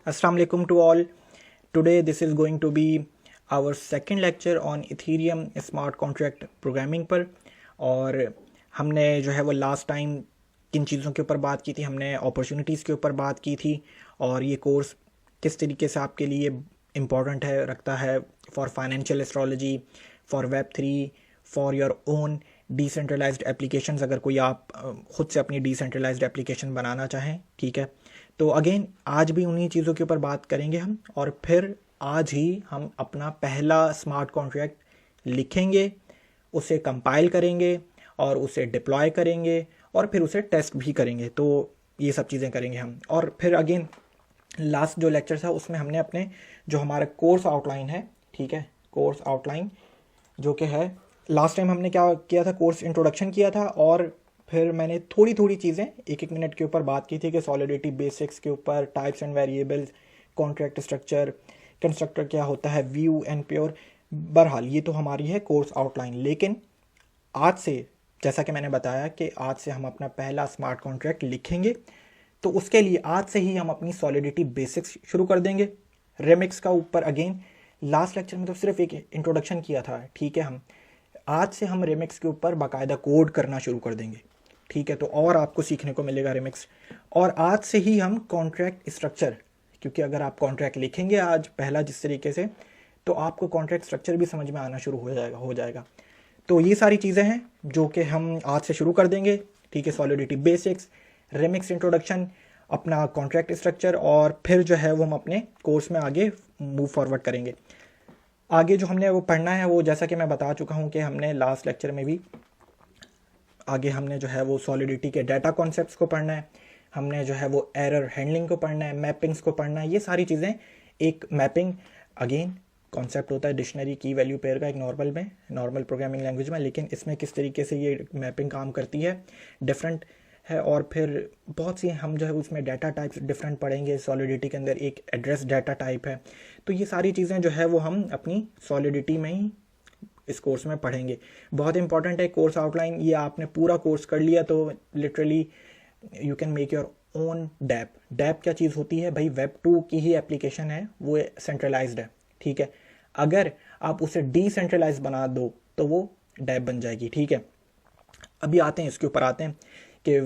Assalamu alaikum to all. Today this is going to be our second lecture on Ethereum smart contract programming पर। और हमने जो है वो लास्ट टाइम किन चीज़ों के ऊपर बात की थी, हमने अपॉर्चुनिटीज़ के ऊपर बात की थी और ये कोर्स किस तरीके से आपके लिए इम्पॉर्टेंट है रखता है फॉर फाइनेंशियल एस्ट्रोलॉजी, फॉर वेब3, for your own decentralised applications. अगर कोई आप ख़ुद से अपनी डिसेंट्रलाइज्ड एप्लीकेशन बनाना चाहें, ठीक है, तो अगेन आज भी उन्हीं चीज़ों के ऊपर बात करेंगे हम। और फिर आज ही हम अपना पहला स्मार्ट कॉन्ट्रैक्ट लिखेंगे, उसे कंपाइल करेंगे और उसे डिप्लॉय करेंगे और फिर उसे टेस्ट भी करेंगे। तो ये सब चीज़ें करेंगे हम। और फिर अगेन लास्ट जो लेक्चर था उसमें हमने अपने जो हमारा कोर्स आउटलाइन है, ठीक है, कोर्स आउटलाइन जो कि है, लास्ट टाइम हमने क्या किया था, कोर्स इंट्रोडक्शन किया था और फिर मैंने थोड़ी थोड़ी चीज़ें एक मिनट के ऊपर बात की थी कि सॉलिडिटी बेसिक्स के ऊपर, types and variables, contract structure, constructor क्या होता है, व्यू एंड प्योर। बहरहाल ये तो हमारी है कोर्स आउटलाइन। लेकिन आज से, जैसा कि मैंने बताया कि आज से हम अपना पहला स्मार्ट कॉन्ट्रैक्ट लिखेंगे, तो उसके लिए आज से ही हम अपनी सॉलिडिटी बेसिक्स शुरू कर देंगे। रेमिक्स का ऊपर अगेन लास्ट लेक्चर में तो सिर्फ एक इंट्रोडक्शन किया था, ठीक है, हम आज से हम रेमिक्स के ऊपर बाकायदा कोड करना शुरू कर देंगे, ठीक है। तो और आपको सीखने को मिलेगा रेमिक्स। और आज से ही हम कॉन्ट्रैक्ट स्ट्रक्चर, क्योंकि अगर आप कॉन्ट्रैक्ट लिखेंगे आज पहला जिस तरीके से, तो आपको कॉन्ट्रैक्ट स्ट्रक्चर भी समझ में आना शुरू हो जाएगा। तो ये सारी चीज़ें हैं जो कि हम आज से शुरू कर देंगे, ठीक है। सॉलिडिटी बेसिक्स, रेमिक्स इंट्रोडक्शन, अपना कॉन्ट्रैक्ट स्ट्रक्चर, और फिर जो है वो हम अपने कोर्स में आगे मूव फॉरवर्ड करेंगे। आगे जो हमने वो पढ़ना है वो जैसा कि मैं बता चुका हूँ कि हमने लास्ट लेक्चर में भी आगे हमने जो है वो सॉलिडिटी के डाटा कॉन्सेप्ट्स को पढ़ना है, हमने जो है वो एरर हैंडलिंग को पढ़ना है, मैपिंग्स को पढ़ना है। ये सारी चीज़ें, एक मैपिंग अगेन कॉन्सेप्ट होता है डिक्शनरी की वैल्यू पेयर का, एक नॉर्मल प्रोग्रामिंग लैंग्वेज में, लेकिन इसमें किस तरीके से ये मैपिंग काम करती है डिफरेंट है। और फिर बहुत सी हम जो है उसमें डाटा टाइप्स डिफरेंट पढ़ेंगे। सॉलिडिटी के अंदर एक एड्रेस डाटा टाइप है। तो ये सारी चीज़ें जो है वो हम अपनी सॉलिडिटी में ही इस कोर्स में पढ़ेंगे। बहुत इंपॉर्टेंट है कोर्स आउटलाइन। ये आपने पूरा कोर्स कर लिया तो literally you can make your own dapp. Dapp क्या चीज़ होती है भाई? वेब 2 की ही एप्लीकेशन है, वो सेंट्रलाइज्ड है, ठीक है। अगर आप उसे डिसेंट्रलाइज बना दो तो वो डैप बन जाएगी, ठीक है। अभी आते हैं इसके ऊपर, आते हैं कि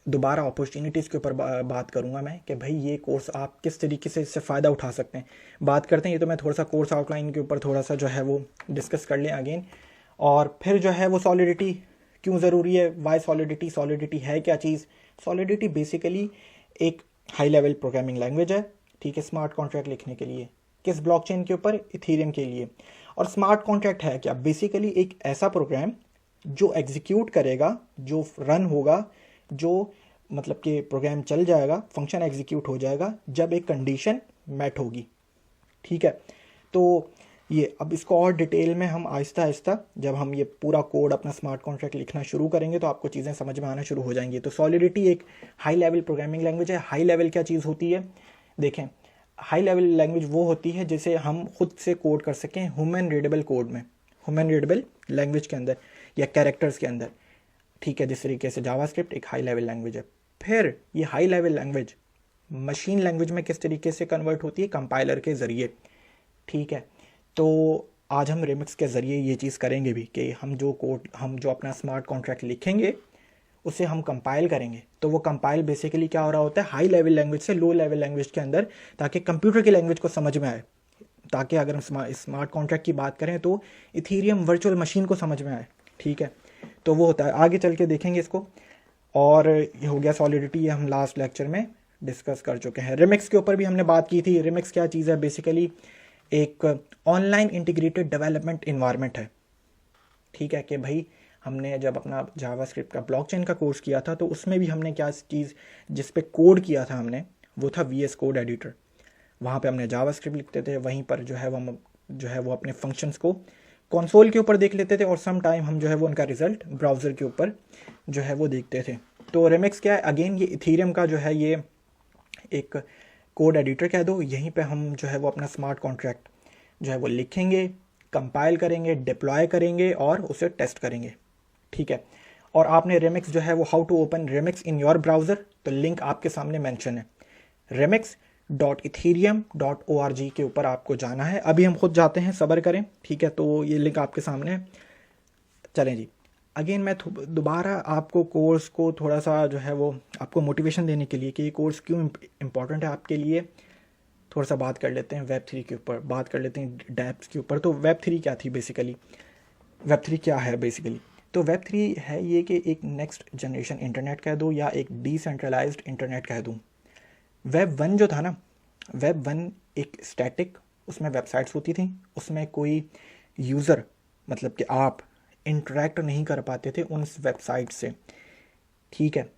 दोबारा अपॉर्चुनिटीज़ के ऊपर बात करूंगा मैं कि भाई ये कोर्स आप किस तरीके से इससे फ़ायदा उठा सकते हैं, बात करते हैं। ये तो मैं थोड़ा सा कोर्स आउटलाइन के ऊपर थोड़ा सा जो है वो डिस्कस कर लें अगेन। और फिर जो है वो सॉलिडिटी क्यों ज़रूरी है, वाई सॉलिडिटी, सॉलिडिटी है क्या चीज़। सॉलिडिटी बेसिकली एक हाई लेवल प्रोग्रामिंग लैंग्वेज है, ठीक है, स्मार्ट कॉन्ट्रैक्ट लिखने के लिए। किस ब्लॉकचेन के ऊपर? इथेरियम के लिए। और स्मार्ट कॉन्ट्रैक्ट है क्या? बेसिकली एक ऐसा प्रोग्राम जो एग्जीक्यूट करेगा, जो रन होगा, जो मतलब कि प्रोग्राम चल जाएगा, फंक्शन एग्जीक्यूट हो जाएगा जब एक कंडीशन मैट होगी, ठीक है। तो ये अब इसको और डिटेल में हम आहिस्ता आहिस्ता जब हम ये पूरा कोड अपना स्मार्ट कॉन्ट्रैक्ट लिखना शुरू करेंगे तो आपको चीज़ें समझ में आना शुरू हो जाएंगी। तो सॉलिडिटी एक हाई लेवल प्रोग्रामिंग लैंग्वेज है। हाई लेवल क्या चीज़ होती है? देखें, हाई लेवल लैंग्वेज वो होती है जिसे हम खुद से कोड कर सकें ह्यूमन रीडेबल कोड में, ह्यूमन रीडेबल लैंग्वेज के अंदर या कैरेक्टर्स के अंदर, ठीक है। जिस तरीके से जावास्क्रिप्ट एक हाई लेवल लैंग्वेज है। फिर ये high level language machine language में किस तरीके से कन्वर्ट होती है? कंपाइलर के ज़रिए, ठीक है। तो आज हम रेमिक्स के ज़रिए ये चीज़ करेंगे भी कि हम जो अपना स्मार्ट कॉन्ट्रैक्ट लिखेंगे उसे हम कंपाइल करेंगे। तो वो कंपाइल बेसिकली क्या हो रहा होता है? हाई लेवल लैंग्वेज से लो लेवल लैंग्वेज के अंदर, ताकि कंप्यूटर की लैंग्वेज को समझ में आए, ताकि अगर हम स्मार्ट कॉन्ट्रैक्ट की बात करें तो इथेरियम वर्चुअल मशीन को समझ में आए, ठीक है। तो वो होता है, आगे चल के देखेंगे इसको। और ये हो गया सॉलिडिटी, ये हम लास्ट लेक्चर में डिस्कस कर चुके हैं। रिमिक्स के ऊपर भी हमने बात की थी। रिमिक्स क्या चीज़ है? बेसिकली एक ऑनलाइन इंटीग्रेटेड डेवलपमेंट इन्वायरमेंट है, ठीक है। कि भाई हमने जब अपना जावास्क्रिप्ट का ब्लॉकचेन का कोर्स किया था तो उसमें भी हमने क्या चीज़ जिस पे कोड किया था हमने, वो था VS कोड एडिटर। वहाँ पे हमने जावास्क्रिप्ट लिखते थे, वहीं पर जो है वो अपने फंक्शंस को कंसोल के ऊपर देख लेते थे और सम टाइम हम जो है वो उनका रिजल्ट ब्राउज़र के ऊपर जो है वो देखते थे। तो रेमिक्स क्या है? अगेन ये इथेरियम का जो है ये एक कोड एडिटर कह दो। यहीं पे हम जो है वो अपना स्मार्ट कॉन्ट्रैक्ट जो है वो लिखेंगे, कंपाइल करेंगे, डिप्लॉय करेंगे और उसे टेस्ट करेंगे, ठीक है। और आपने रेमिक्स जो है वो how to open remix in your browser, तो लिंक आपके सामने मेंशन है। रेमिक्स www.ethereum.org के ऊपर आपको जाना है। अभी हम खुद जाते हैं, सब्र करें, ठीक है। तो ये लिंक आपके सामने है। चलें जी, अगेन मैं दोबारा आपको कोर्स को थोड़ा सा जो है वो आपको मोटिवेशन देने के लिए कि ये कोर्स क्यों इम्पोर्टेंट है आपके लिए, थोड़ा सा बात कर लेते हैं वेब3 के ऊपर, बात कर लेते हैं डैप्स के ऊपर। तो वेब3 क्या थी बेसिकली, वेब3 क्या है बेसिकली? तो वेब3 है ये कि एक नेक्स्ट जनरेशन इंटरनेट कह दो या एक डिसेंट्रलाइज्ड इंटरनेट कह दूँ। वेब 1 जो था ना, वेब 1 एक स्टैटिक, उसमें वेबसाइट्स होती थी, उसमें कोई यूज़र मतलब कि आप इंटरेक्ट नहीं कर पाते थे उन वेबसाइट से, ठीक है।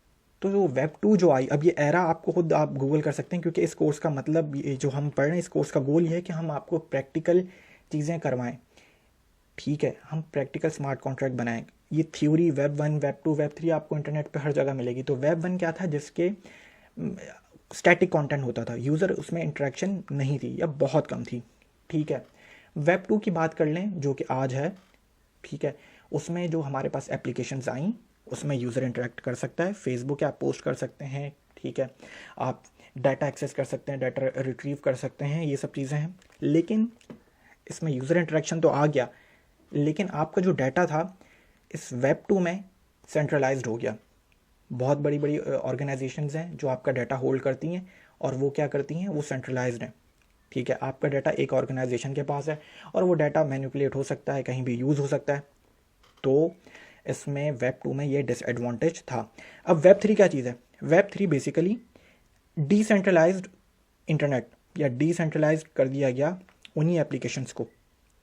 तो जो वेब 2 जो आई, अब ये एरा आपको खुद आप गूगल कर सकते हैं, क्योंकि इस कोर्स का मतलब ये जो हम पढ़ रहे हैं, इस कोर्स का गोल ये है कि हम आपको प्रैक्टिकल चीज़ें करवाएं, ठीक है। हम प्रैक्टिकल स्मार्ट कॉन्ट्रैक्ट बनाएं। ये थ्योरी वेब 1, वेब 2, वेब 3 आपको इंटरनेट पे हर जगह मिलेगी। तो वेब 1 क्या था, जिसके स्टैटिक कंटेंट होता था, यूज़र उसमें इंटरेक्शन नहीं थी या बहुत कम थी, ठीक है। वेब 2 की बात कर लें जो कि आज है, ठीक है। उसमें जो हमारे पास एप्लीकेशंस आई, उसमें यूज़र इंटरेक्ट कर सकता है, फेसबुक ऐप पोस्ट कर सकते हैं, ठीक है। आप डाटा एक्सेस कर सकते हैं, डाटा रिट्रीव कर सकते हैं, ये सब चीज़ें हैं। लेकिन इसमें यूज़र इंटरेक्शन तो आ गया, लेकिन आपका जो डाटा था इस वेब 2 में सेंट्रलाइज्ड हो गया। बहुत बड़ी बड़ी ऑर्गेनाइजेशंस हैं जो आपका डाटा होल्ड करती हैं, और वो क्या करती हैं, वो सेंट्रलाइज्ड हैं, ठीक है। आपका डाटा एक ऑर्गेनाइजेशन के पास है और वो डाटा मैनिपुलेट हो सकता है, कहीं भी यूज़ हो सकता है। तो इसमें वेब 2 में ये डिसएडवांटेज था। अब वेब 3 क्या चीज़ है? वेब 3 बेसिकली डिसेंट्रलाइज्ड इंटरनेट या डिसेंट्रलाइज्ड कर दिया गया उन्हीं एप्लीकेशंस को।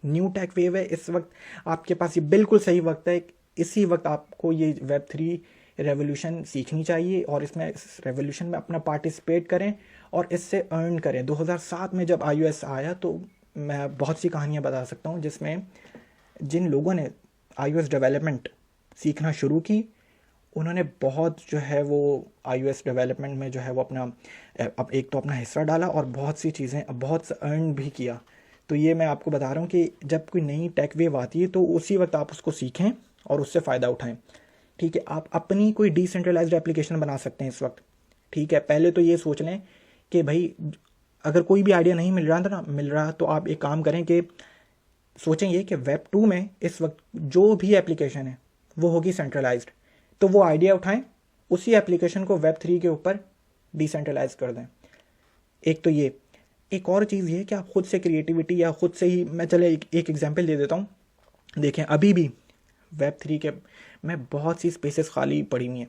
न्यू टेक वेव है इस वक्त आपके पास, ये बिल्कुल सही वक्त है, इसी वक्त आपको ये वेब 3 रेवोल्यूशन सीखनी चाहिए और इसमें इस रेवोल्यूशन में अपना पार्टिसिपेट करें और इससे अर्न करें। 2007 में जब iOS आया तो मैं बहुत सी कहानियाँ बता सकता हूँ जिसमें जिन लोगों ने iOS डेवलपमेंट सीखना शुरू की, उन्होंने बहुत जो है वो iOS डेवलपमेंट में जो है वो अपना अब एक तो अपना हिस्सा डाला और बहुत सी चीज़ें बहुत अर्न भी किया। तो ये मैं आपको बता रहा हूँ कि जब कोई नई टेक वेव आती है तो उसी वक्त आप उसको सीखें और उससे फ़ायदा उठाएं, ठीक है। आप अपनी कोई डिसेंट्रलाइज्ड एप्लीकेशन बना सकते हैं इस वक्त, ठीक है। पहले तो ये सोच लें कि भाई अगर कोई भी आइडिया नहीं मिल रहा तो आप एक काम करें कि सोचें ये कि वेब 2 में इस वक्त जो भी एप्लीकेशन है वो होगी सेंट्रलाइज्ड, तो वो आइडिया उठाएं, उसी एप्लीकेशन को वेब 3 के ऊपर डिसेंट्रलाइज कर दें। एक तो ये, एक और चीज़ ये कि आप खुद से क्रिएटिविटी या खुद से ही, मैं चले एक एग्जांपल दे देता हूँ। देखें अभी भी वेब 3 के में बहुत सी स्पेसेस खाली पड़ी हुई हैं।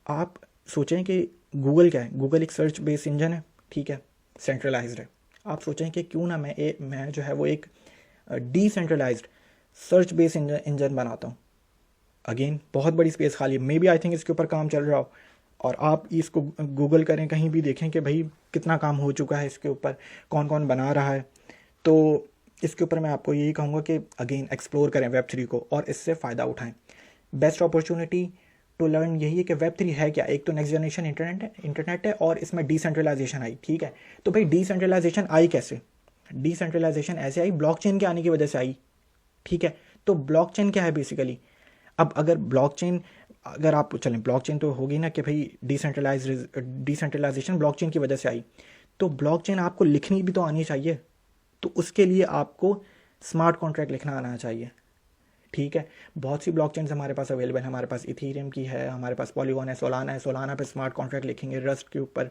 आप सोचें कि गूगल क्या है, गूगल एक सर्च बेस इंजन है, ठीक है, सेंट्रलाइज्ड है। आप सोचें कि क्यों ना मैं जो है वो एक डिसेंट्रलाइज्ड सर्च बेस इंजन बनाता हूँ। अगेन बहुत बड़ी स्पेस खाली है, मे बी आई थिंक इसके ऊपर काम चल रहा हो, और आप इसको गूगल करें, कहीं भी देखें कि भाई कितना काम हो चुका है इसके ऊपर, कौन कौन बना रहा है। तो इसके ऊपर मैं आपको यही कहूँगा कि अगेन एक्सप्लोर करें वेब 3 को और इससे फ़ायदा उठाएं। बेस्ट अपॉर्चुनिटी टू लर्न यही है कि वेब 3 है क्या, एक तो नेक्स्ट जनरेशन इंटरनेट है और इसमें डिसेंट्रलाइजेशन आई, ठीक है। तो भाई डिसेंट्रलाइजेशन आई कैसे? डिसेंट्रलाइजेशन ऐसे आई, ब्लॉकचेन के आने की वजह से आई, ठीक है। तो ब्लॉकचेन क्या है बेसिकली? अब अगर ब्लॉकचेन, अगर आप चलें, ब्लॉकचेन तो होगी ना कि भाई डिसेंट्रलाइजेशन ब्लॉकचेन की वजह से आई, तो ब्लॉकचेन आपको लिखनी भी तो आनी चाहिए, तो उसके लिए आपको स्मार्ट कॉन्ट्रैक्ट लिखना आना चाहिए, ठीक है। बहुत सी ब्लॉकचेन्स हमारे पास अवेलेबल है, हमारे पास इथीरियम की है, हमारे पास पॉलीगॉन है, सोलाना पे स्मार्ट कॉन्ट्रैक्ट लिखेंगे रस्ट के ऊपर,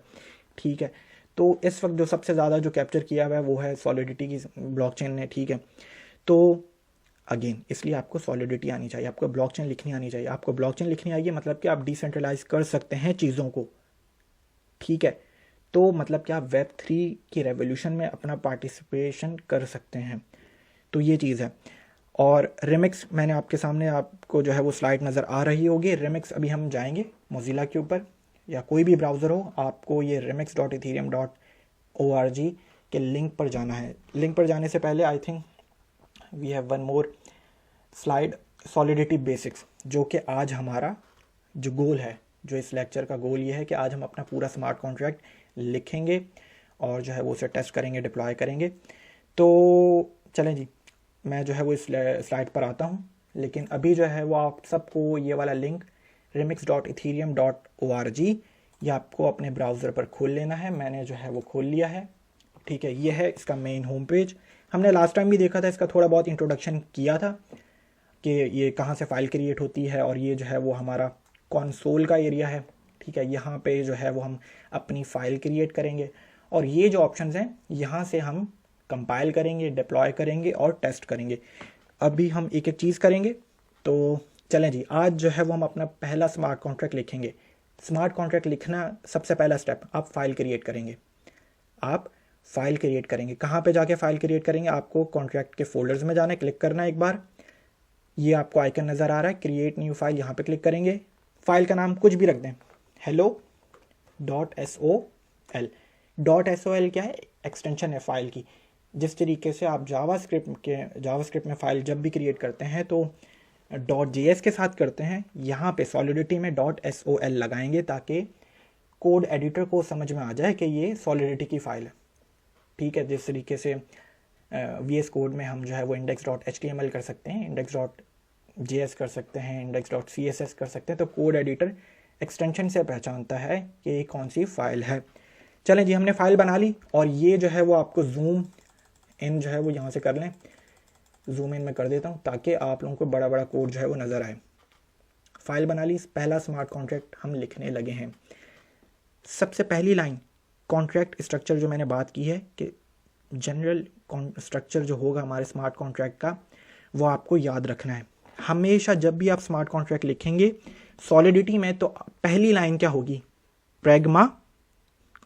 ठीक है। तो इस वक्त जो सबसे ज़्यादा जो कैप्चर किया हुआ है वो है सॉलिडिटी की ब्लॉकचेन ने, ठीक है। तो अगेन इसलिए आपको सॉलिडिटी आनी चाहिए, आपको ब्लॉकचेन लिखनी आनी चाहिए। आपको ब्लॉकचेन लिखनी आइए मतलब कि आप डिसेंट्रलाइज कर सकते हैं चीज़ों को, ठीक है। तो मतलब कि आप वेब 3 की रेवोल्यूशन में अपना पार्टिसिपेशन कर सकते हैं, तो ये चीज़ है। और रिमिक्स मैंने आपके सामने, आपको जो है वो स्लाइड नज़र आ रही होगी। रिमिक्स अभी हम जाएंगे मोजिला के ऊपर या कोई भी ब्राउज़र हो, आपको ये remix.ethereum.org के लिंक पर जाना है। लिंक पर जाने से पहले I think we have one more slide, solidity basics, जो कि आज हमारा जो गोल है, जो इस लेक्चर का गोल ये है कि आज हम अपना पूरा स्मार्ट कॉन्ट्रैक्ट लिखेंगे और जो है वो उसे टेस्ट करेंगे, डिप्लॉय करेंगे। तो चलें जी, मैं जो है वो इस स्लाइड पर आता हूँ, लेकिन अभी जो है वो आप सबको ये वाला लिंक remix.ethereum.org ये आपको अपने ब्राउज़र पर खोल लेना है। मैंने जो है वो खोल लिया है। ठीक है, ये है इसका मेन होम पेज। हमने लास्ट टाइम भी देखा था, इसका थोड़ा बहुत इंट्रोडक्शन किया था कि ये कहाँ से फ़ाइल क्रिएट होती है, और ये जो है वो हमारा कंसोल का एरिया है। ठीक है, यहाँ पे जो है वो हम अपनी फ़ाइल क्रिएट करेंगे, और ये जो ऑप्शंस हैं यहाँ से हम कंपाइल करेंगे, डिप्लॉय करेंगे और टेस्ट करेंगे। अभी हम एक एक चीज़ करेंगे। तो चलें जी, आज जो है वो हम अपना पहला स्मार्ट कॉन्ट्रैक्ट लिखेंगे। स्मार्ट कॉन्ट्रैक्ट लिखना सबसे पहला स्टेप, आप फाइल क्रिएट करेंगे। आप फाइल क्रिएट करेंगे, कहाँ पे जाके फाइल क्रिएट करेंगे? आपको कॉन्ट्रैक्ट के फोल्डर्स में जाना है, क्लिक करना है एक बार। ये आपको आइकन नज़र आ रहा है, क्रिएट न्यू फाइल, यहाँ पे क्लिक करेंगे। फाइल का नाम कुछ भी रख दें, hello.sol। .sol क्या है? एक्सटेंशन है फाइल की। जिस तरीके से आप जावास्क्रिप्ट में फाइल जब भी क्रिएट करते हैं तो .js के साथ करते हैं, यहाँ पे सॉलिडिटी में .sol लगाएंगे ताकि कोड एडिटर को समझ में आ जाए कि ये सॉलिडिटी की फ़ाइल है। ठीक है, जिस तरीके से VS कोड में हम जो है वो index.html कर सकते हैं, index.js कर सकते हैं, index.css कर सकते हैं, तो कोड एडिटर एक्सटेंशन से पहचानता है कि ये कौन सी फ़ाइल है। चलें जी, हमने फ़ाइल बना ली, और ये जो है वो आपको जूम इन जो है वो यहाँ से कर लें। जूम इन में कर देता हूँ ताकि आप लोगों को बड़ा बड़ा कोड जो है वो नज़र आए। फ़ाइल बना ली, पहला स्मार्ट कॉन्ट्रैक्ट हम लिखने लगे हैं। सबसे पहली लाइन कॉन्ट्रैक्ट स्ट्रक्चर जो मैंने बात की है कि जनरल स्ट्रक्चर जो होगा हमारे स्मार्ट कॉन्ट्रैक्ट का, वो आपको याद रखना है। हमेशा जब भी आप स्मार्ट कॉन्ट्रैक्ट लिखेंगे सॉलिडिटी में, तो पहली लाइन क्या होगी? Pragma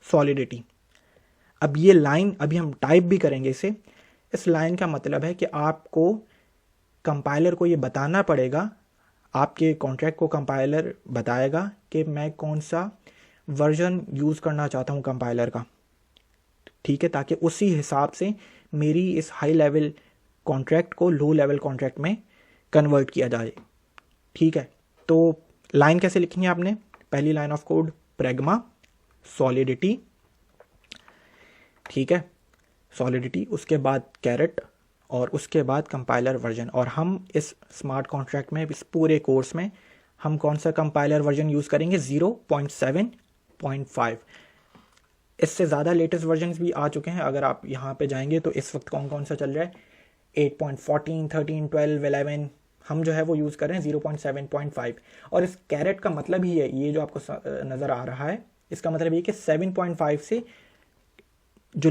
solidity. अब ये लाइन अभी हम टाइप भी करेंगे इसे। इस लाइन का मतलब है कि आपको कंपाइलर को ये बताना पड़ेगा, आपके कॉन्ट्रैक्ट को कंपाइलर बताएगा कि मैं कौन सा वर्जन यूज़ करना चाहता हूँ कंपाइलर का। ठीक है, ताकि उसी हिसाब से मेरी इस हाई लेवल कॉन्ट्रैक्ट को लो लेवल कॉन्ट्रैक्ट में कन्वर्ट किया जाए। ठीक है, तो लाइन कैसे लिखनी है आपने? पहली line of code pragma solidity. ठीक है, सॉलिडिटी, उसके बाद कैरेट, और उसके बाद कंपाइलर वर्जन। और हम इस स्मार्ट कॉन्ट्रैक्ट में, इस पूरे कोर्स में हम कौन सा कंपाइलर वर्जन यूज़ करेंगे? 0.7.5। इससे ज़्यादा लेटेस्ट वर्जन्स भी आ चुके हैं। अगर आप यहाँ पे जाएंगे तो इस वक्त कौन कौन सा चल रहा है? 8.14, 13, 12, 11। हम जो है वो यूज़ कर रहे हैं 0.7.5। और इस कैरेट का मतलब ही है, ये जो आपको नज़र आ रहा है, इसका मतलब ये कि 7.5 से जो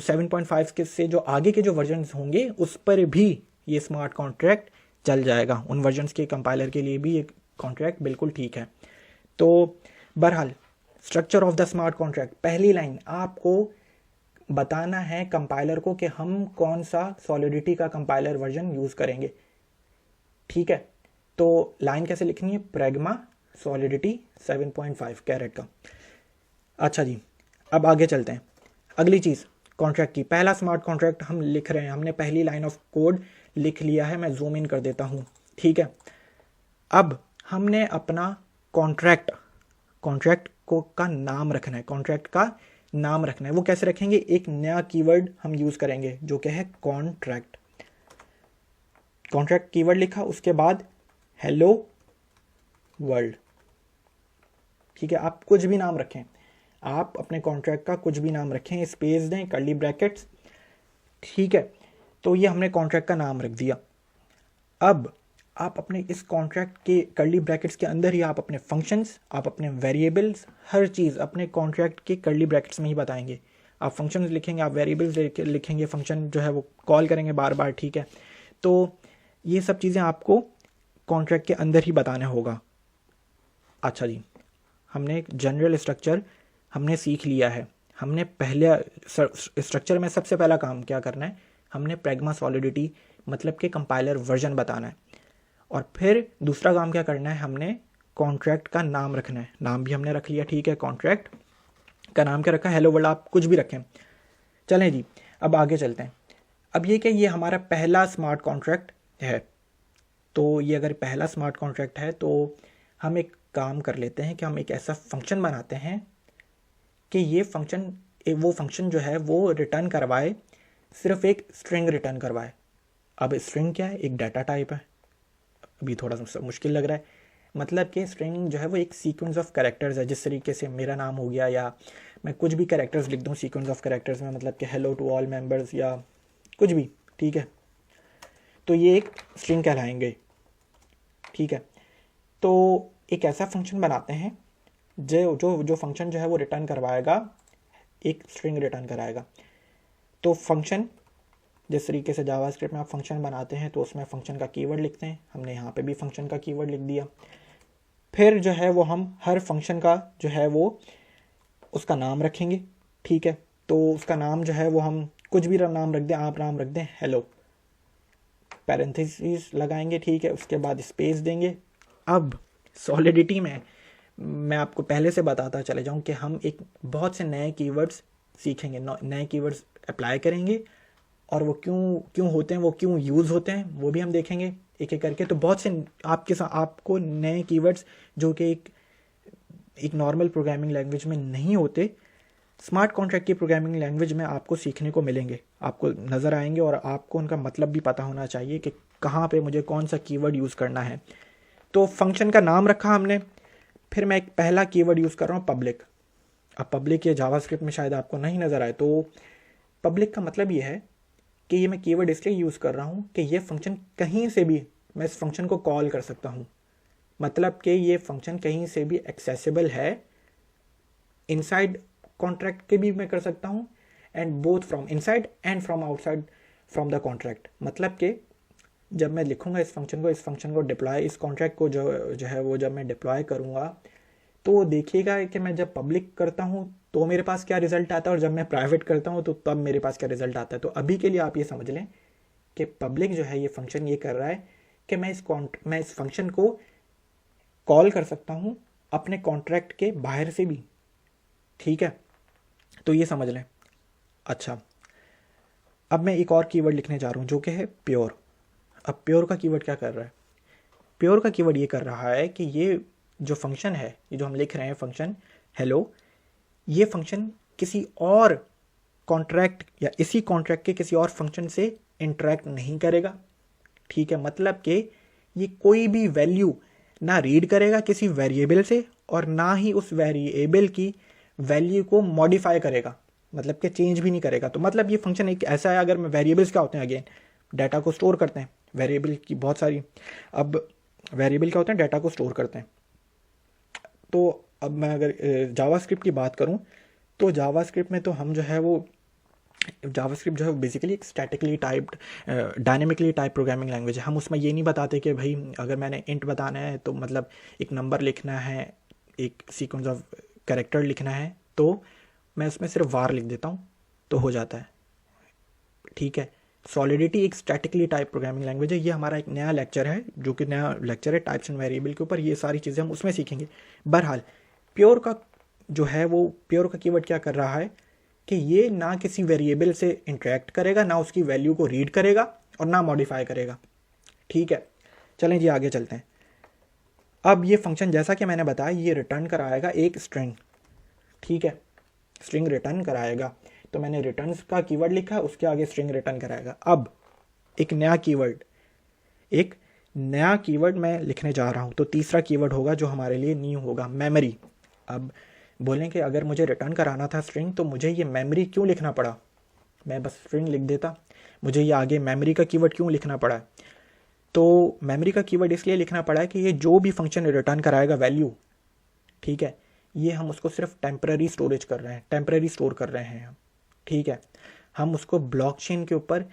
7.5 के से जो आगे के जो वर्जन्स होंगे उस पर भी ये स्मार्ट कॉन्ट्रैक्ट चल जाएगा। उन वर्जन्स के कंपाइलर के लिए भी ये कॉन्ट्रैक्ट बिल्कुल ठीक है। तो बहरहाल structure of the smart contract, पहली लाइन आपको बताना है कंपाइलर को कि हम कौन सा सॉलिडिटी का कंपाइलर वर्जन यूज़ करेंगे। ठीक है, तो लाइन कैसे लिखनी है? प्रैग्मा सॉलिडिटी 7.5 कैरेट का। अच्छा जी, अब आगे चलते हैं। अगली चीज़ कॉन्ट्रैक्ट की, पहला स्मार्ट कॉन्ट्रैक्ट हम लिख रहे हैं, हमने पहली लाइन ऑफ कोड लिख लिया है। मैं जूम इन कर देता हूँ। ठीक है, अब हमने अपना कॉन्ट्रैक्ट को का नाम रखना है, कॉन्ट्रैक्ट का नाम रखना है। वो कैसे रखेंगे? एक नया कीवर्ड हम यूज़ करेंगे जो कि है कॉन्ट्रैक्ट। कॉन्ट्रैक्ट कीवर्ड लिखा, उसके बाद हेलो वर्ल्ड। ठीक है, आप कुछ भी नाम रखें, आप अपने कॉन्ट्रैक्ट का कुछ भी नाम रखें, स्पेस दें, कर्ली ब्रैकेट्स। ठीक है, तो ये हमने कॉन्ट्रैक्ट का नाम रख दिया। अब आप अपने इस कॉन्ट्रैक्ट के कर्ली ब्रैकेट्स के अंदर ही आप अपने फंक्शंस, आप अपने वेरिएबल्स, हर चीज़ अपने कॉन्ट्रैक्ट के कर्ली ब्रैकेट्स में ही बताएंगे। आप फंक्शंस लिखेंगे, आप वेरिएबल्स लिखेंगे, फंक्शन जो है वो कॉल करेंगे बार बार। ठीक है, तो ये सब चीज़ें आपको कॉन्ट्रैक्ट के अंदर ही बताना होगा। अच्छा जी, हमने जनरल स्ट्रक्चर हमने सीख लिया है। हमने पहले स्ट्रक्चर में सबसे पहला काम क्या करना है? हमने प्रैग्मा सॉलिडिटी मतलब कि कंपाइलर वर्जन बताना है। और फिर दूसरा काम क्या करना है? हमने कॉन्ट्रैक्ट का नाम रखना है। नाम भी हमने रख लिया। ठीक है, कॉन्ट्रैक्ट का नाम क्या रखा? हेलो वर्ल्ड, आप कुछ भी रखें। चलें जी, अब आगे चलते हैं। अब ये कि ये हमारा पहला स्मार्ट कॉन्ट्रैक्ट है, तो ये अगर पहला स्मार्ट कॉन्ट्रैक्ट है तो हम एक काम कर लेते हैं कि हम एक ऐसा फंक्शन बनाते हैं कि ये फंक्शन, वो फंक्शन जो है वो रिटर्न करवाए, सिर्फ एक स्ट्रिंग रिटर्न करवाए। अब स्ट्रिंग क्या है? एक डाटा टाइप है। अभी थोड़ा सा मुश्किल लग रहा है। मतलब कि स्ट्रिंग जो है वो एक सीक्वेंस ऑफ कैरेक्टर्स है। जिस तरीके से मेरा नाम हो गया, या मैं कुछ भी कैरेक्टर्स लिख दूँ सीक्वेंस ऑफ कैरेक्टर्स में, मतलब कि हेलो टू ऑल मेंबर्स या कुछ भी, ठीक है, तो ये एक स्ट्रिंग कहलाएंगे, ठीक है। तो एक ऐसा फंक्शन बनाते हैं जो जो जो फंक्शन जो है वो रिटर्न करवाएगा, एक स्ट्रिंग रिटर्न कराएगा। तो फंक्शन, जिस तरीके से जावास्क्रिप्ट में आप फंक्शन बनाते हैं तो उसमें फंक्शन का कीवर्ड लिखते हैं, हमने यहाँ पे भी फंक्शन का कीवर्ड लिख दिया। फिर जो है वो हम हर फंक्शन का जो है वो उसका नाम रखेंगे, ठीक है। तो उसका नाम जो है वो हम कुछ भी नाम रख दें, आप नाम रख दें हेलो, पैरेंथेसिस लगाएंगे, ठीक है, उसके बाद स्पेस देंगे। अब सॉलिडिटी में मैं आपको पहले से बताता चले जाऊं कि हम एक बहुत से नए कीवर्ड्स सीखेंगे, नए कीवर्ड्स अप्लाई करेंगे, और वो क्यों क्यों होते हैं, वो क्यों यूज़ होते हैं, वो भी हम देखेंगे एक एक करके। तो बहुत से आपको नए कीवर्ड्स जो कि एक नॉर्मल प्रोग्रामिंग लैंग्वेज में नहीं होते, स्मार्ट कॉन्ट्रैक्ट की प्रोग्रामिंग लैंग्वेज में आपको सीखने को मिलेंगे, आपको नज़र आएंगे, और आपको उनका मतलब भी पता होना चाहिए कि कहाँ पे मुझे कौन सा कीवर्ड यूज़ करना है। तो फंक्शन का नाम रखा हमने, फिर मैं एक पहला कीवर्ड यूज़ कर रहा हूँ पब्लिक। अब पब्लिक ये जावास्क्रिप्ट में शायद आपको नहीं नज़र आए, तो पब्लिक का मतलब ये है कि ये मैं कीवर्ड इसलिए यूज़ कर रहा हूँ कि ये फंक्शन कहीं से भी मैं इस फंक्शन को कॉल कर सकता हूँ, मतलब कि ये फंक्शन कहीं से भी एक्सेसिबल है, इनसाइड कॉन्ट्रैक्ट के भी मैं कर सकता हूँ, and both from inside and from outside from the contract. मतलब कि जब मैं लिखूंगा इस फंक्शन को डिप्लॉय, इस कॉन्ट्रैक्ट को जो है वो जब मैं डिप्लॉय करूँगा, तो देखिएगा कि मैं जब पब्लिक करता हूँ तो मेरे पास क्या रिजल्ट आता है, और जब मैं प्राइवेट करता हूँ तो तब मेरे पास क्या रिजल्ट आता है। तो अभी के लिए आप ये समझ लें कि पब्लिक जो है ये फंक्शन ये कर रहा है कि मैं इस फंक्शन को कॉल कर सकता हूँ अपने कॉन्ट्रैक्ट के बाहर से भी, ठीक है, तो ये समझ लें। अच्छा, अब मैं एक और कीवर्ड लिखने जा रहा हूँ जो कि है प्योर। अब प्योर का कीवर्ड क्या कर रहा है? प्योर का कीवर्ड ये कर रहा है कि ये जो फंक्शन है, ये जो हम लिख रहे हैं फंक्शन हेलो, ये फंक्शन किसी और कॉन्ट्रैक्ट या इसी कॉन्ट्रैक्ट के किसी और फंक्शन से इंटरेक्ट नहीं करेगा, ठीक है। मतलब कि ये कोई भी वैल्यू ना रीड करेगा किसी वेरिएबल से, और ना ही उस वेरिएबल की वैल्यू को मॉडिफाई करेगा, मतलब कि चेंज भी नहीं करेगा। तो मतलब ये फंक्शन एक ऐसा है, अगर मैं वेरिएबल्स क्या होते हैं, अगेन डाटा को स्टोर करते हैं, वेरिएबल की बहुत सारी, अब वेरिएबल क्या होते हैं, डाटा को स्टोर करते हैं। तो अब मैं अगर जावास्क्रिप्ट की बात करूं, तो जावास्क्रिप्ट में तो हम जो है वो जावास्क्रिप्ट जो है बेसिकली एक statically typed dynamically type programming language है। हम उसमें ये नहीं बताते कि भाई अगर मैंने इंट बताना है तो मतलब एक नंबर लिखना है, एक सीक्वेंस ऑफ कैरेक्टर लिखना है, तो मैं उसमें सिर्फ वार लिख देता हूँ तो हो जाता है, ठीक है। सॉलिडिटी एक स्टैटिकली टाइप प्रोग्रामिंग लैंग्वेज है। ये हमारा एक नया लेक्चर है, जो कि नया लेक्चर है टाइप्स एंड वेरिएबल के ऊपर, ये सारी चीज़ें हम उसमें सीखेंगे। बहरहाल प्योर का जो है वो प्योर का कीवर्ड क्या कर रहा है कि ये ना किसी वेरिएबल से इंटरेक्ट करेगा, ना उसकी वैल्यू को रीड करेगा, और ना मॉडिफाई करेगा, ठीक है। चलें जी आगे चलते हैं। अब ये फंक्शन जैसा कि मैंने बताया ये रिटर्न कराएगा एक स्ट्रिंग, ठीक है, स्ट्रिंग रिटर्न कराएगा। तो मैंने रिटर्न का कीवर्ड लिखा, उसके आगे स्ट्रिंग रिटर्न कराएगा। अब एक नया कीवर्ड मैं लिखने जा रहा हूँ। तो तीसरा कीवर्ड होगा जो हमारे लिए न्यू होगा, मेमोरी। अब बोलें कि अगर मुझे रिटर्न कराना था स्ट्रिंग तो मुझे ये मेमोरी क्यों लिखना पड़ा, मैं बस स्ट्रिंग लिख देता, मुझे ये आगे मेमोरी का कीवर्ड क्यों लिखना पड़ा? तो मेमोरी का कीवर्ड इसलिए लिखना पड़ा है कि ये जो भी फंक्शन रिटर्न कराएगा वैल्यू, ठीक है, ये हम उसको सिर्फ टेम्पररी स्टोरेज कर रहे हैं, टेम्पररी स्टोर कर रहे हैं हम, ठीक है। हम उसको ब्लॉकचेन के ऊपर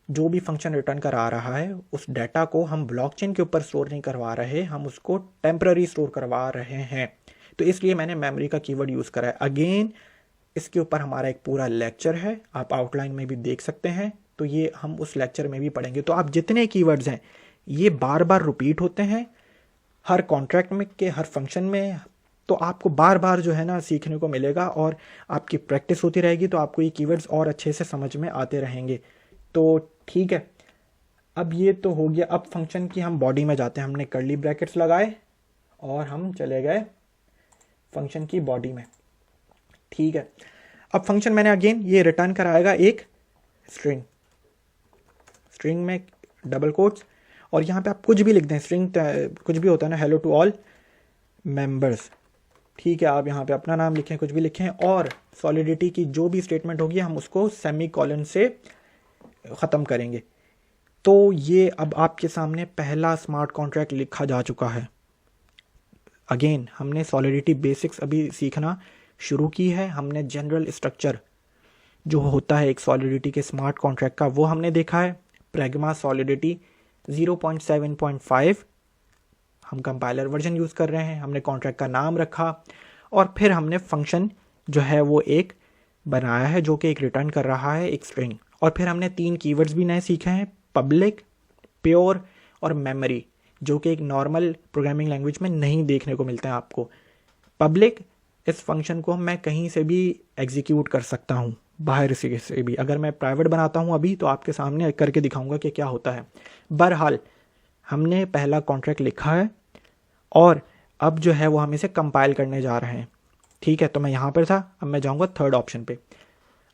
जो भी फंक्शन रिटर्न करा रहा है उस डाटा को हम ब्लॉकचेन के ऊपर स्टोर नहीं करवा रहे, हम उसको टेम्पररी स्टोर करवा रहे हैं। तो इसलिए मैंने मेमोरी का कीवर्ड यूज़ करा है। अगेन इसके ऊपर हमारा एक पूरा लेक्चर है, आप आउटलाइन में भी देख सकते हैं, तो ये हम उस लेक्चर में भी पढ़ेंगे। तो आप जितने कीवर्ड्स हैं ये बार बार रिपीट होते हैं हर कॉन्ट्रैक्ट में के हर फंक्शन में, तो आपको बार बार जो है ना सीखने को मिलेगा, और आपकी प्रैक्टिस होती रहेगी तो आपको ये कीवर्ड्स और अच्छे से समझ में आते रहेंगे। तो ठीक है, अब ये तो हो गया। अब फंक्शन की हम बॉडी में जाते हैं, हमने कर्ली ब्रैकेट्स लगाए और हम चले गए फंक्शन की बॉडी में, ठीक है। अब फंक्शन मैंने अगेन ये रिटर्न कराएगा एक स्ट्रिंग में डबल कोट्स, और यहाँ पे आप कुछ भी लिख दें, स्ट्रिंग कुछ भी होता है ना, हेलो टू ऑल मेंबर्स, ठीक है, आप यहाँ पे अपना नाम लिखें, कुछ भी लिखें, और सॉलिडिटी की जो भी स्टेटमेंट होगी हम उसको सेमी कॉलन से ख़त्म करेंगे। तो ये अब आपके सामने पहला स्मार्ट कॉन्ट्रैक्ट लिखा जा चुका है। अगेन हमने सॉलिडिटी बेसिक्स अभी सीखना शुरू की है, हमने जनरल स्ट्रक्चर जो होता है एक सॉलिडिटी के स्मार्ट कॉन्ट्रैक्ट का वो हमने देखा है। प्रैग्मा सॉलिडिटी 0.7.5 हम कंपाइलर वर्जन यूज़ कर रहे हैं, हमने कॉन्ट्रैक्ट का नाम रखा और फिर हमने फंक्शन जो है वो एक बनाया है जो कि एक रिटर्न कर रहा है एक स्ट्रिंग। और फिर हमने 3 कीवर्ड्स भी नए सीखे हैं, पब्लिक, प्योर और मेमोरी, जो कि एक नॉर्मल प्रोग्रामिंग लैंग्वेज में नहीं देखने को मिलते हैं आपको। पब्लिक, इस फंक्शन को मैं कहीं से भी एग्जीक्यूट कर सकता हूँ, बाहर से भी। अगर मैं प्राइवेट बनाता हूँ अभी तो आपके सामने करके दिखाऊंगा कि क्या होता है। बहरहाल हमने पहला कॉन्ट्रैक्ट लिखा है और अब जो है वो हम इसे कंपाइल करने जा रहे हैं, ठीक है। तो मैं यहाँ पर था, अब मैं जाऊँगा थर्ड ऑप्शन पे।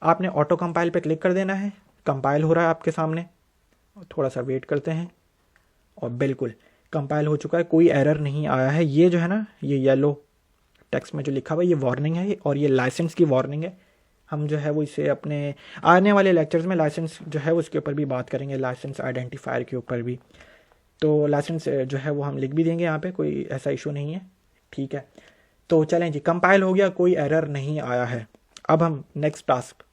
आपने ऑटो कंपाइल पे क्लिक कर देना है, कंपाइल हो रहा है आपके सामने, थोड़ा सा वेट करते हैं और बिल्कुल कंपाइल हो चुका है, कोई एरर नहीं आया है। ये जो है ना, ये येलो टेक्स्ट में जो लिखा हुआ है ये वार्निंग है और ये लाइसेंस की वार्निंग है। हम जो है वो इसे अपने आने वाले लेक्चर्स में लाइसेंस जो है उसके ऊपर भी बात करेंगे, लाइसेंस आइडेंटिफायर के ऊपर भी। तो लाइसेंस जो है वो हम लिख भी देंगे यहाँ पे, कोई ऐसा इशू नहीं है, ठीक है। तो चलें जी, कंपाइल हो गया, कोई एरर नहीं आया है। अब हम नेक्स्ट टास्क,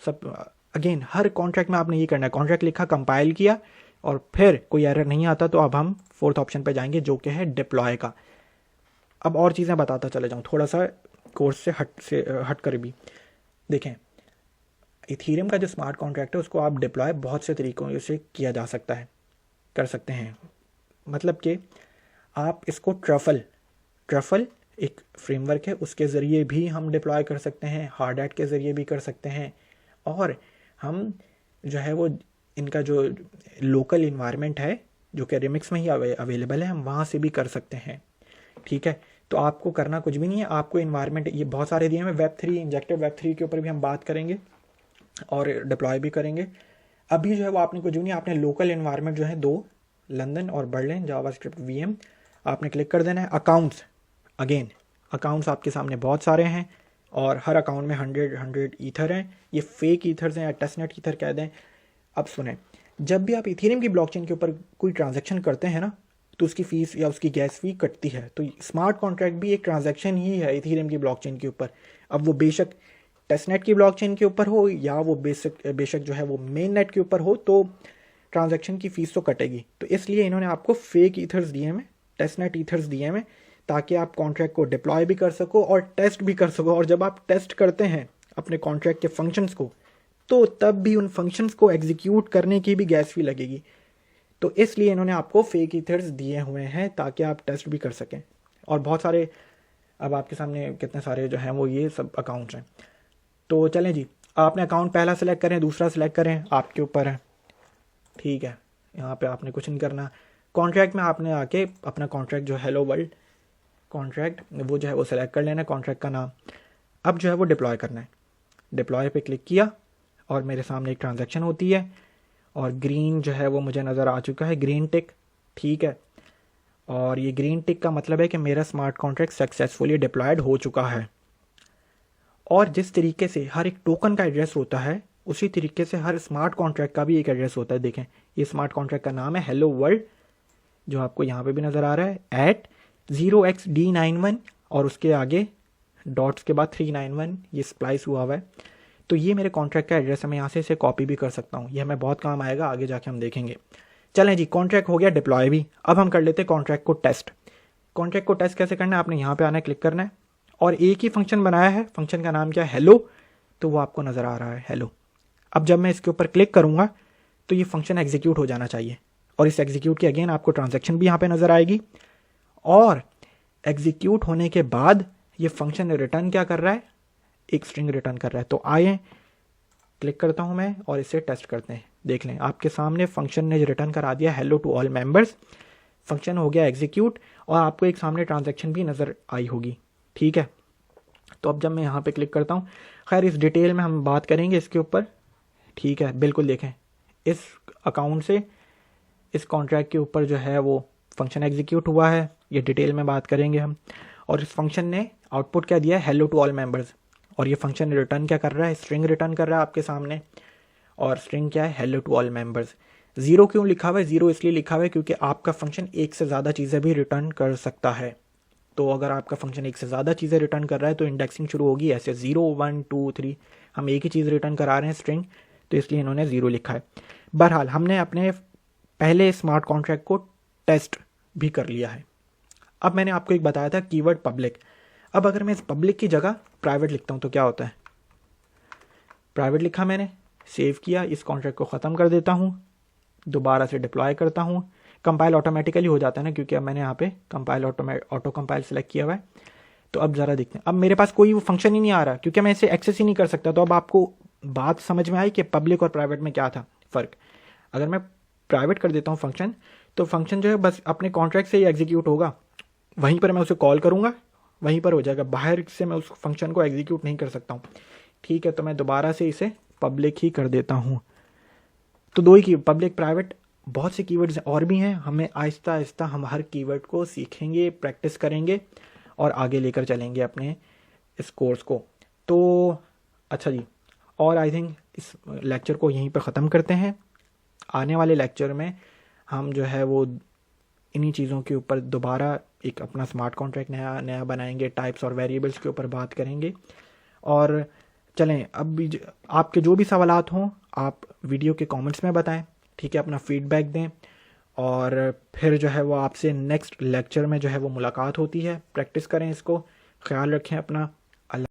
सब अगेन हर कॉन्ट्रैक्ट में आपने ये करना है, कॉन्ट्रैक्ट लिखा, कंपाइल किया और फिर कोई एरर नहीं आता तो अब हम फोर्थ ऑप्शन पे जाएंगे जो कि है डिप्लॉय का। अब और चीज़ें बताता चले जाऊँ थोड़ा सा कोर्स से हट कर भी। देखें, इथीरियम का जो स्मार्ट कॉन्ट्रैक्ट है उसको आप डिप्लॉय बहुत से तरीकों से किया जा सकता है, कर सकते हैं। मतलब कि आप इसको ट्रफल एक फ्रेमवर्क है, उसके ज़रिए भी हम डिप्लॉय कर सकते हैं, हार्ड हैट के ज़रिए भी कर सकते हैं, और हम जो है वो इनका जो लोकल इन्वायरमेंट है जो कि रिमिक्स में ही अवेलेबल है, हम वहाँ से भी कर सकते हैं, ठीक है। तो आपको करना कुछ भी नहीं है, आपको इन्वायरमेंट ये बहुत सारे दिए हैं। Web3 इंजेक्टिव Web3 के ऊपर भी हम बात करेंगे और डिप्लॉय भी करेंगे। अभी जो है वो आपने कुछ भी नहीं, आपने लोकल इन्वायरमेंट जो है 2 लंदन और बर्लिन जावास्क्रिप्ट VM आपने क्लिक कर देना है। अकाउंट्स, अगेन अकाउंट्स आपके सामने बहुत सारे हैं और हर अकाउंट में 100 ईथर हैं। ये फेक ईथर्स हैं या टेस्टनेट ईथर कह दें। अब सुने, जब भी आप इथेरियम की ब्लॉकचेन के ऊपर कोई ट्रांजैक्शन करते हैं ना तो उसकी फ़ीस या उसकी गैस फी कटती है। तो स्मार्ट कॉन्ट्रैक्ट भी एक ट्रांजैक्शन ही है इथेरियम की ब्लॉकचेन के ऊपर। अब वो बेशक टेस्टनेट की ब्लॉकचेन के ऊपर हो या वो बेशक जो है वो मेन नेट के ऊपर हो, तो ट्रांजैक्शन की फ़ीस तो कटेगी। तो इसलिए इन्होंने आपको फेक ईथर्स दिए हैं, टेस्टनेट ईथर्स दिए हैं, ताकि आप कॉन्ट्रैक्ट को डिप्लॉय भी कर सको और टेस्ट भी कर सको। और जब आप टेस्ट करते हैं अपने कॉन्ट्रैक्ट के फंक्शंस को, तो तब भी उन फंक्शंस को एग्जीक्यूट करने की भी गैस फी लगेगी। तो इसलिए इन्होंने आपको फेक ईथर्स दिए हुए हैं ताकि आप टेस्ट भी कर सकें। और बहुत सारे, अब आपके सामने कितने सारे जो हैं वो ये सब अकाउंट्स हैं। तो चलें जी, आपने अकाउंट पहला सेलेक्ट करें, दूसरा सेलेक्ट करें, आपके ऊपर है, ठीक है। यहाँ पे आपने कुछ नहीं करना। कॉन्ट्रैक्ट में आपने आके अपना कॉन्ट्रैक्ट जो हेलो वर्ल्ड कॉन्ट्रैक्ट वो जो है वो सेलेक्ट कर लेना है, कॉन्ट्रैक्ट का नाम। अब जो है वो डिप्लॉय करना है। डिप्लॉय पे क्लिक किया और मेरे सामने एक ट्रांजैक्शन होती है और ग्रीन जो है वो मुझे नज़र आ चुका है, ग्रीन टिक, ठीक है। और ये ग्रीन टिक का मतलब है कि मेरा स्मार्ट कॉन्ट्रैक्ट सक्सेसफुली डिप्लॉयड हो चुका है। और जिस तरीके से हर एक टोकन का एड्रेस होता है उसी तरीके से हर स्मार्ट कॉन्ट्रैक्ट का भी एक एड्रेस होता है। देखें, ये स्मार्ट कॉन्ट्रैक्ट का नाम है हेलो वर्ल्ड, जो आपको यहाँ पे भी नज़र आ रहा है, @0xD91 और उसके आगे डॉट्स के बाद 391 ये स्प्लाइस हुआ हुआ है। तो ये मेरे कॉन्ट्रैक्ट का एड्रेस है, मैं यहाँ से इसे कॉपी भी कर सकता हूँ, ये हमें बहुत काम आएगा, आगे जाके हम देखेंगे। चलें जी, कॉन्ट्रैक्ट हो गया डिप्लॉय भी। अब हम कर लेते हैं कॉन्ट्रैक्ट को टेस्ट। कॉन्ट्रैक्ट को टेस्ट कैसे करना है, आपने यहाँ पे आना है, क्लिक करना है और एक ही फंक्शन बनाया है, फंक्शन का नाम क्या है, हेलो, तो वो आपको नज़र आ रहा है हेलो। अब जब मैं इसके ऊपर क्लिक करूँगा तो ये फंक्शन एग्जीक्यूट हो जाना चाहिए और इस एग्जीक्यूट की अगेन आपको ट्रांजैक्शन भी यहाँ पे नज़र आएगी। और एग्जीक्यूट होने के बाद ये फंक्शन रिटर्न क्या कर रहा है, एक स्ट्रिंग रिटर्न कर रहा है। तो आए, क्लिक करता हूँ मैं और इसे टेस्ट करते हैं। देख लें, आपके सामने फंक्शन ने रिटर्न करा दिया hello to all members, function हो गया एग्जीक्यूट और आपको एक सामने ट्रांजैक्शन भी नज़र आई होगी, ठीक है। तो अब जब मैं यहाँ पे क्लिक करता हूँ, खैर इस डिटेल में हम बात करेंगे इसके ऊपर, ठीक है। बिल्कुल देखें, इस अकाउंट से इस कॉन्ट्रैक्ट के ऊपर जो है वो फंक्शन एग्जीक्यूट हुआ है, ये डिटेल में बात करेंगे हम। और इस फंक्शन ने आउटपुट क्या दिया है, हेलो टू ऑल मेंबर्स। और ये फंक्शन रिटर्न क्या कर रहा है, स्ट्रिंग रिटर्न कर रहा है आपके सामने, और स्ट्रिंग क्या है, hello to all members. Zero क्यों लिखा हुआ है, ज़ीरो इसलिए लिखा हुआ है क्योंकि आपका फंक्शन एक से ज़्यादा चीज़ें भी रिटर्न कर सकता है। तो अगर आपका फंक्शन एक से ज़्यादा चीज़ें रिटर्न कर रहा है तो इंडेक्सिंग शुरू होगी ऐसे 0 1 2 3, हम एक ही चीज़ रिटर्न करा रहे हैं स्ट्रिंग, तो इसलिए इन्होंने ज़ीरो लिखा है। बहरहाल हमने अपने पहले स्मार्ट कॉन्ट्रैक्ट को टेस्ट भी कर लिया है। अब मैंने आपको एक बताया था कीवर्ड पब्लिक। अब अगर मैं इस पब्लिक की जगह प्राइवेट लिखता हूँ तो क्या होता है, प्राइवेट लिखा मैंने, सेव किया, इस कॉन्ट्रैक्ट को ख़त्म कर देता हूँ, दोबारा से डिप्लॉय करता हूँ, कंपाइल ऑटोमेटिकली हो जाता है ना, क्योंकि अब मैंने यहाँ पे कंपाइल ऑटो कंपाइल सेलेक्ट किया हुआ है। तो अब ज़रा देखते हैं, अब मेरे पास कोई वो फंक्शन ही नहीं आ रहा क्योंकि मैं इसे एक्सेस ही नहीं कर सकता। तो अब आपको बात समझ में आई कि पब्लिक और प्राइवेट में क्या था फ़र्क। अगर मैं प्राइवेट कर देता हूँ फंक्शन, तो फंक्शन जो है बस अपने कॉन्ट्रैक्ट से ही एग्जीक्यूट होगा, वहीं पर मैं उसे कॉल करूँगा, वहीं पर हो जाएगा, बाहर से मैं उस फंक्शन को एग्जीक्यूट नहीं कर सकता हूँ। ठीक है, तो मैं दोबारा से इसे पब्लिक ही कर देता हूँ। तो दो ही की पब्लिक प्राइवेट, बहुत से कीवर्ड्स और भी हैं, हमें आहिस्ता आहिस्ता हम हर कीवर्ड को सीखेंगे, प्रैक्टिस करेंगे और आगे लेकर चलेंगे अपने इस कोर्स को। तो अच्छा जी, और आई थिंक इस लेक्चर को यहीं पर ख़त्म करते हैं। आने वाले लेक्चर में हम जो है वो इन्हीं चीज़ों के ऊपर दोबारा एक अपना स्मार्ट कॉन्ट्रैक्ट नया बनाएंगे, टाइप्स और वेरिएबल्स के ऊपर बात करेंगे। और चलें, अब भी आपके जो भी सवालात हों आप वीडियो के कमेंट्स में बताएं, ठीक है, अपना फीडबैक दें, और फिर जो है वो आपसे नेक्स्ट लेक्चर में जो है वो मुलाकात होती है। प्रैक्टिस करें इसको, ख्याल रखें अपना।